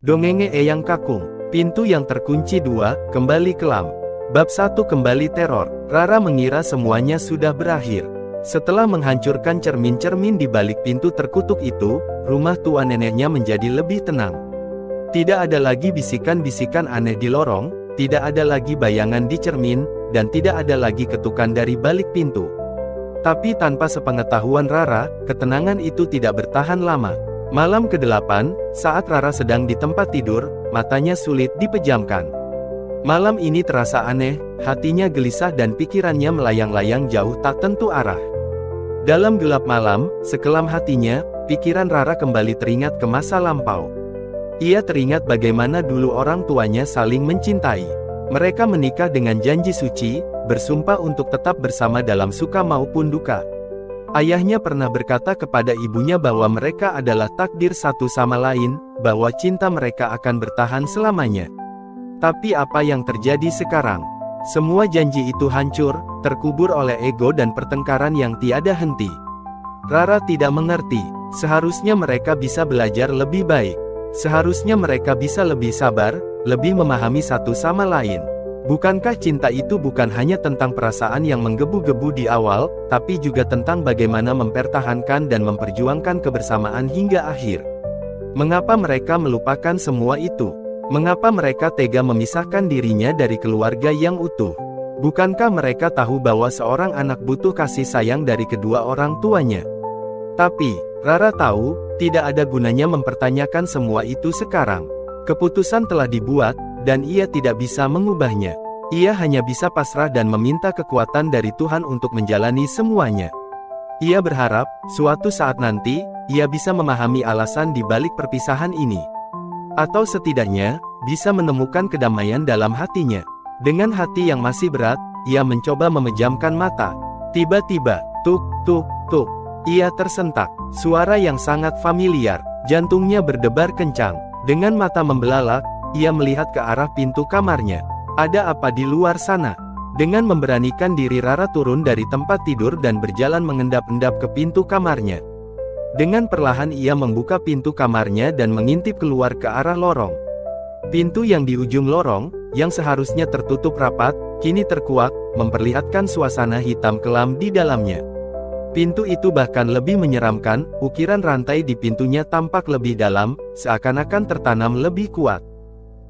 Dongenge Eyang Kakung. Pintu yang terkunci 2, kembali kelam. Bab 1 kembali teror. Rara mengira semuanya sudah berakhir. Setelah menghancurkan cermin-cermin di balik pintu terkutuk itu, rumah tua neneknya menjadi lebih tenang. Tidak ada lagi bisikan-bisikan aneh di lorong, tidak ada lagi bayangan di cermin, dan tidak ada lagi ketukan dari balik pintu. Tapi tanpa sepengetahuan Rara, ketenangan itu tidak bertahan lama. Malam ke-8, saat Rara sedang di tempat tidur, matanya sulit dipejamkan. Malam ini terasa aneh, hatinya gelisah dan pikirannya melayang-layang jauh tak tentu arah. Dalam gelap malam, sekelam hatinya, pikiran Rara kembali teringat ke masa lampau. Ia teringat bagaimana dulu orang tuanya saling mencintai. Mereka menikah dengan janji suci, bersumpah untuk tetap bersama dalam suka maupun duka. Ayahnya pernah berkata kepada ibunya bahwa mereka adalah takdir satu sama lain, bahwa cinta mereka akan bertahan selamanya. Tapi apa yang terjadi sekarang? Semua janji itu hancur, terkubur oleh ego dan pertengkaran yang tiada henti. Rara tidak mengerti, seharusnya mereka bisa belajar lebih baik. Seharusnya mereka bisa lebih sabar, lebih memahami satu sama lain. Bukankah cinta itu bukan hanya tentang perasaan yang menggebu-gebu di awal, tapi juga tentang bagaimana mempertahankan dan memperjuangkan kebersamaan hingga akhir? Mengapa mereka melupakan semua itu? Mengapa mereka tega memisahkan dirinya dari keluarga yang utuh? Bukankah mereka tahu bahwa seorang anak butuh kasih sayang dari kedua orang tuanya? Tapi, Rara tahu, tidak ada gunanya mempertanyakan semua itu sekarang. Keputusan telah dibuat, dan ia tidak bisa mengubahnya. Ia hanya bisa pasrah dan meminta kekuatan dari Tuhan untuk menjalani semuanya. Ia berharap, suatu saat nanti, ia bisa memahami alasan di balik perpisahan ini. Atau setidaknya, bisa menemukan kedamaian dalam hatinya. Dengan hati yang masih berat, ia mencoba memejamkan mata. Tiba-tiba, tuk, tuk, tuk. Ia tersentak. Suara yang sangat familiar. Jantungnya berdebar kencang. Dengan mata membelalak, ia melihat ke arah pintu kamarnya. Ada apa di luar sana? Dengan memberanikan diri Rara turun dari tempat tidur dan berjalan mengendap-endap ke pintu kamarnya. Dengan perlahan ia membuka pintu kamarnya dan mengintip keluar ke arah lorong. Pintu yang di ujung lorong, yang seharusnya tertutup rapat, kini terkuak, memperlihatkan suasana hitam kelam di dalamnya. Pintu itu bahkan lebih menyeramkan, ukiran rantai di pintunya tampak lebih dalam, seakan-akan tertanam lebih kuat.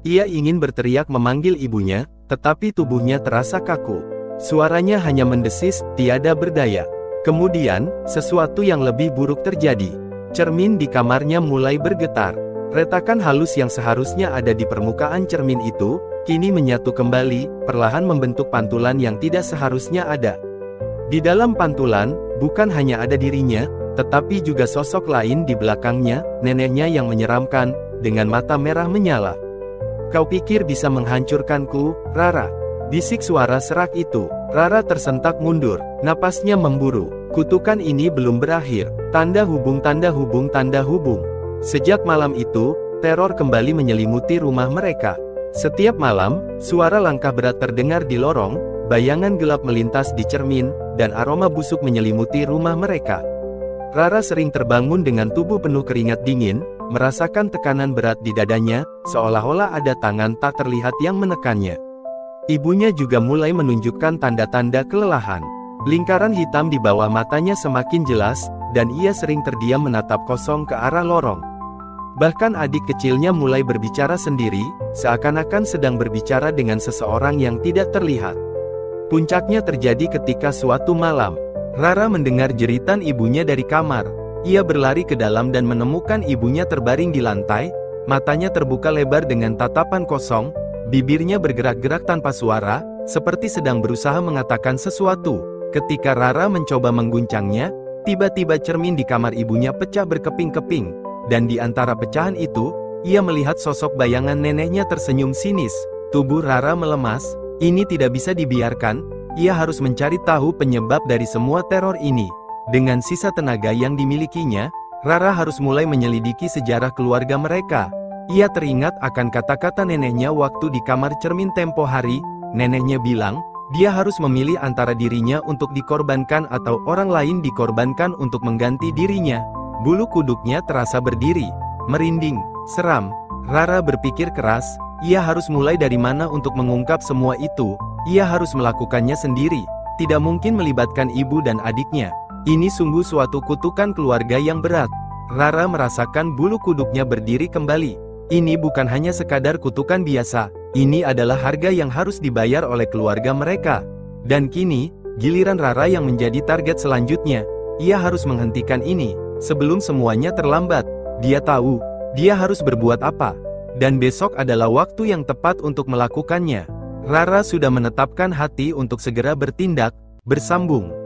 Ia ingin berteriak memanggil ibunya, tetapi tubuhnya terasa kaku. Suaranya hanya mendesis, tiada berdaya. Kemudian, sesuatu yang lebih buruk terjadi. Cermin di kamarnya mulai bergetar. Retakan halus yang seharusnya ada di permukaan cermin itu, kini menyatu kembali, perlahan membentuk pantulan yang tidak seharusnya ada. Di dalam pantulan, bukan hanya ada dirinya, tetapi juga sosok lain di belakangnya, neneknya yang menyeramkan, dengan mata merah menyala. "Kau pikir bisa menghancurkanku, Rara?" Bisik suara serak itu. Rara tersentak mundur, napasnya memburu. Kutukan ini belum berakhir. Tanda hubung, tanda hubung, tanda hubung. Sejak malam itu, teror kembali menyelimuti rumah mereka. Setiap malam, suara langkah berat terdengar di lorong, bayangan gelap melintas di cermin, dan aroma busuk menyelimuti rumah mereka. Rara sering terbangun dengan tubuh penuh keringat dingin, merasakan tekanan berat di dadanya, seolah-olah ada tangan tak terlihat yang menekannya. Ibunya juga mulai menunjukkan tanda-tanda kelelahan. Lingkaran hitam di bawah matanya semakin jelas, dan ia sering terdiam menatap kosong ke arah lorong. Bahkan adik kecilnya mulai berbicara sendiri, seakan-akan sedang berbicara dengan seseorang yang tidak terlihat. Puncaknya terjadi ketika suatu malam, Rara mendengar jeritan ibunya dari kamar. Ia berlari ke dalam dan menemukan ibunya terbaring di lantai, matanya terbuka lebar dengan tatapan kosong, bibirnya bergerak-gerak tanpa suara, seperti sedang berusaha mengatakan sesuatu. Ketika Rara mencoba mengguncangnya, tiba-tiba cermin di kamar ibunya pecah berkeping-keping, dan di antara pecahan itu, ia melihat sosok bayangan neneknya tersenyum sinis. Tubuh Rara melemas. Ini tidak bisa dibiarkan, ia harus mencari tahu penyebab dari semua teror ini. Dengan sisa tenaga yang dimilikinya, Rara harus mulai menyelidiki sejarah keluarga mereka. Ia teringat akan kata-kata neneknya waktu di kamar cermin tempo hari. Neneknya bilang, dia harus memilih antara dirinya untuk dikorbankan atau orang lain dikorbankan untuk mengganti dirinya. Bulu kuduknya terasa berdiri, merinding, seram. Rara berpikir keras, ia harus mulai dari mana untuk mengungkap semua itu. Ia harus melakukannya sendiri, tidak mungkin melibatkan ibu dan adiknya. Ini sungguh suatu kutukan keluarga yang berat. Rara merasakan bulu kuduknya berdiri kembali. Ini bukan hanya sekadar kutukan biasa, ini adalah harga yang harus dibayar oleh keluarga mereka. Dan kini, giliran Rara yang menjadi target selanjutnya. Ia harus menghentikan ini, sebelum semuanya terlambat. Dia tahu, dia harus berbuat apa. Dan besok adalah waktu yang tepat untuk melakukannya. Rara sudah menetapkan hati untuk segera bertindak, bersambung.